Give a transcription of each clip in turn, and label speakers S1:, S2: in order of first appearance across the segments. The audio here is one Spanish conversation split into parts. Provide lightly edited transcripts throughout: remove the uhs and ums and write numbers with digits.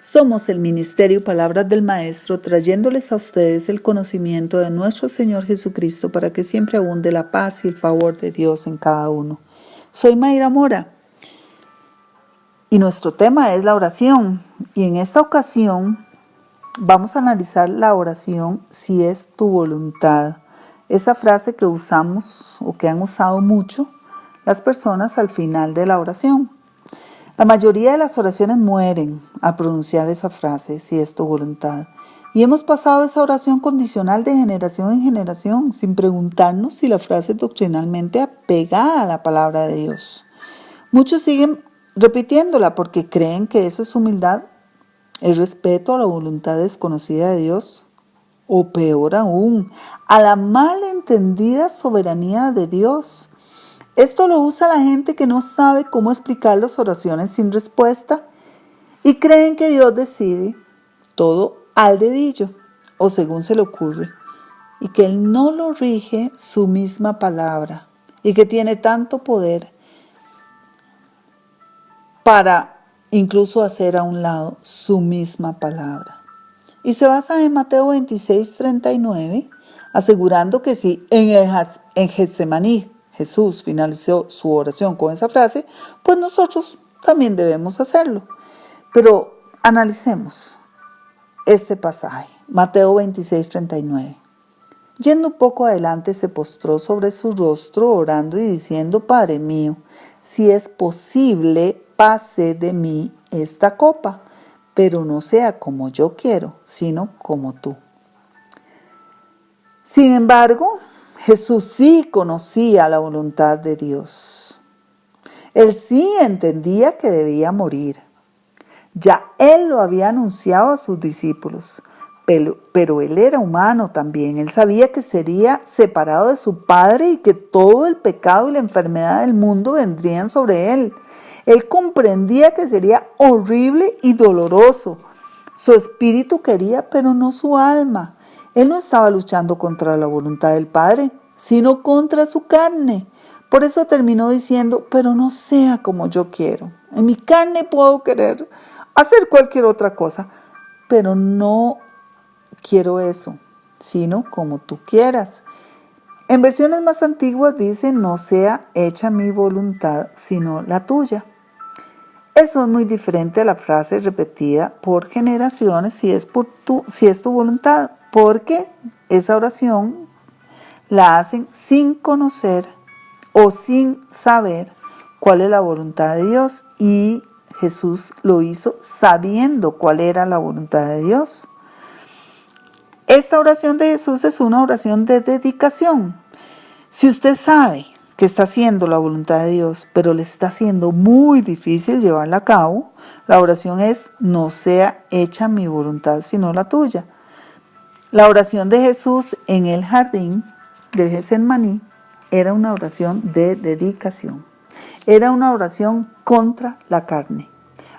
S1: Somos el Ministerio Palabras del Maestro, trayéndoles a ustedes el conocimiento de nuestro Señor Jesucristo para que siempre abunde la paz y el favor de Dios en cada uno. Soy Mayra Mora y nuestro tema es la oración. Y en esta ocasión vamos a analizar la oración si es tu voluntad. Esa frase que usamos o que han usado mucho las personas al final de la oración. La mayoría de las oraciones mueren al pronunciar esa frase, si es tu voluntad. Y hemos pasado esa oración condicional de generación en generación, sin preguntarnos si la frase es doctrinalmente apegada a la palabra de Dios. Muchos siguen repitiéndola porque creen que eso es humildad, el respeto a la voluntad desconocida de Dios, o peor aún, a la malentendida soberanía de Dios. Esto lo usa la gente que no sabe cómo explicar las oraciones sin respuesta y creen que Dios decide todo al dedillo o según se le ocurre y que Él no lo rige su misma palabra y que tiene tanto poder para incluso hacer a un lado su misma palabra. Y se basa en Mateo 26:39, asegurando que si en Getsemaní Jesús finalizó su oración con esa frase, pues nosotros también debemos hacerlo. Pero analicemos este pasaje, Mateo 26:39. Yendo un poco adelante, se postró sobre su rostro, orando y diciendo: Padre mío, si es posible, pase de mí esta copa, pero no sea como yo quiero, sino como tú. Sin embargo, Jesús sí conocía la voluntad de Dios. Él sí entendía que debía morir. Ya Él lo había anunciado a sus discípulos, pero Él era humano también. Él sabía que sería separado de su Padre y que todo el pecado y la enfermedad del mundo vendrían sobre Él. Él comprendía que sería horrible y doloroso. Su espíritu quería, pero no su alma. Él no estaba luchando contra la voluntad del Padre, sino contra su carne. Por eso terminó diciendo: pero no sea como yo quiero. En mi carne puedo querer hacer cualquier otra cosa, pero no quiero eso, sino como tú quieras. En versiones más antiguas dice: no sea hecha mi voluntad, sino la tuya. Eso es muy diferente a la frase repetida por generaciones: si es tu voluntad, porque esa oración la hacen sin conocer o sin saber cuál es la voluntad de Dios, y Jesús lo hizo sabiendo cuál era la voluntad de Dios. Esta oración de Jesús es una oración de dedicación. Si usted sabe que está haciendo la voluntad de Dios, pero le está siendo muy difícil llevarla a cabo, la oración es: no sea hecha mi voluntad, sino la tuya. La oración de Jesús en el jardín de Getsemaní era una oración de dedicación. Era una oración contra la carne.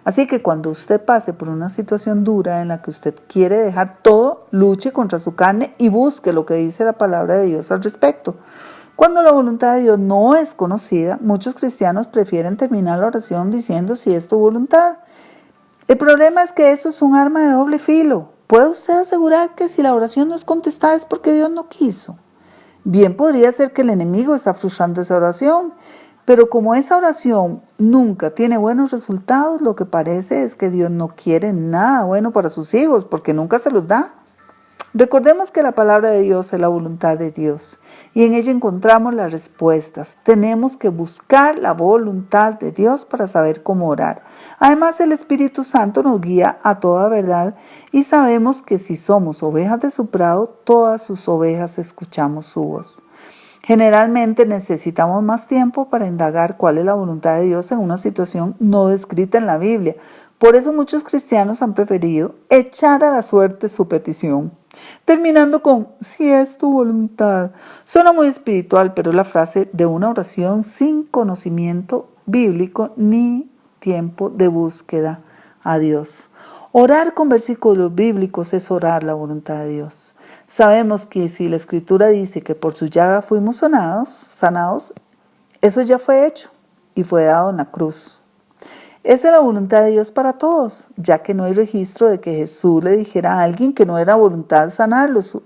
S1: Así que cuando usted pase por una situación dura en la que usted quiere dejar todo, luche contra su carne y busque lo que dice la palabra de Dios al respecto. Cuando la voluntad de Dios no es conocida, muchos cristianos prefieren terminar la oración diciendo: si es tu voluntad. El problema es que eso es un arma de doble filo. ¿Puede usted asegurar que si la oración no es contestada es porque Dios no quiso? Bien podría ser que el enemigo está frustrando esa oración, pero como esa oración nunca tiene buenos resultados, lo que parece es que Dios no quiere nada bueno para sus hijos, porque nunca se los da. Recordemos que la palabra de Dios es la voluntad de Dios y en ella encontramos las respuestas. Tenemos que buscar la voluntad de Dios para saber cómo orar. Además, el Espíritu Santo nos guía a toda verdad y sabemos que si somos ovejas de su prado, todas sus ovejas escuchamos su voz. Generalmente necesitamos más tiempo para indagar cuál es la voluntad de Dios en una situación no descrita en la Biblia. Por eso muchos cristianos han preferido echar a la suerte su petición, terminando con: si es tu voluntad. Suena muy espiritual, pero es la frase de una oración sin conocimiento bíblico ni tiempo de búsqueda a Dios. Orar con versículos bíblicos es orar la voluntad de Dios. Sabemos que si la Escritura dice que por su llaga fuimos sanados, eso ya fue hecho y fue dado en la cruz. Esa es la voluntad de Dios para todos, ya que no hay registro de que Jesús le dijera a alguien que no era voluntad sanarlos,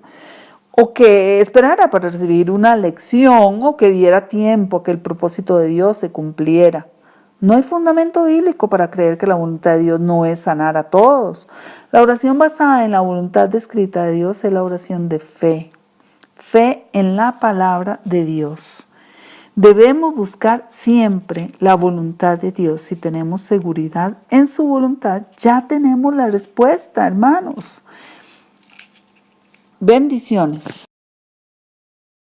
S1: o que esperara para recibir una lección, o que diera tiempo a que el propósito de Dios se cumpliera. No hay fundamento bíblico para creer que la voluntad de Dios no es sanar a todos. La oración basada en la voluntad descrita de Dios es la oración de fe. Fe en la palabra de Dios. Debemos buscar siempre la voluntad de Dios. Si tenemos seguridad en su voluntad, ya tenemos la respuesta, hermanos. Bendiciones.